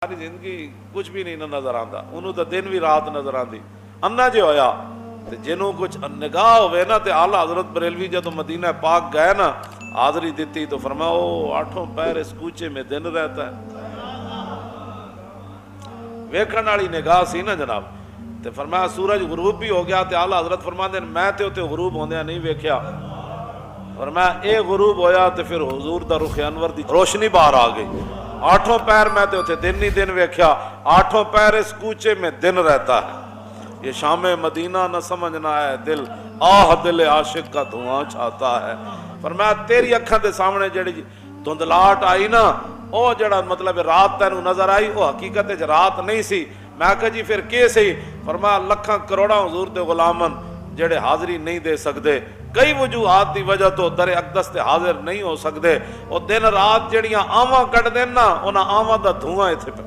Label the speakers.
Speaker 1: ਸਾਰੀ ਜ਼ਿੰਦਗੀ ਕੁਝ ਵੀ ਨਹੀਂ ਨਜ਼ਰ ਆਉਂਦਾ, ਉਹਨੂੰ ਤਾਂ ਦਿਨ ਵੀ ਰਾਤ ਨਜ਼ਰ ਆਉਂਦੀ। ਅੰਨਾ ਜੇ ਹੋਇਆ ਤੇ ਜਿਹਨੂੰ ਕੁਝ ਨਿਗਾਹ ਹੋਵੇ ਨਾ, ਤੇ ਆਲਾ ਹਜ਼ਰਤ ਬਰੇਲਵੀ ਜਦੋਂ ਮਦੀਨਾ ਪਾਕ ਗਏ ਨਾ, ਹਾਜ਼ਰੀ ਦਿੱਤੀ तो फरमाया ओ आठों पैर इस कूचे में दिन रहता है। वेखण वाली निगाह सी ना जनाब। ते फरमाया सूरज गुरूब भी हो गया, ते आला हजरत फरमाते मैं ते उत्ते गुरूब होंदिया नहीं वेख्या। फरमाया ए गुरूब होया ते फिर हुजूर दा रुख अनवर दी रोशनी बाहर आ गई। आठों पैर मैं ते उत्ते दिन ही दिन वेख्या, आठों पैर इस कूचे में दिन रहता है। ये शाम मदीना न समझना है दिल, आह दिल आशिक का धुआं छाता है। फरमाया तेरी अखां दे सामने जेड़ी धुंधलाहट आई ना, ओ जड़ा मतलब रात तैनू नजर आई, वो हकीकत च रात नहीं सी। मैं कहा जी फिर के सही? फरमाया लखां करोड़ां हुजूर दे गुलामन जेड़े हाजरी नहीं दे सकते, कई वजूहात की वजह तो दरे अकदस ते हाजिर नहीं हो सकते। वो दिन रात जड़ियां आवां कट देन ना, उन्हां आवां दा धुआं इत्थे पे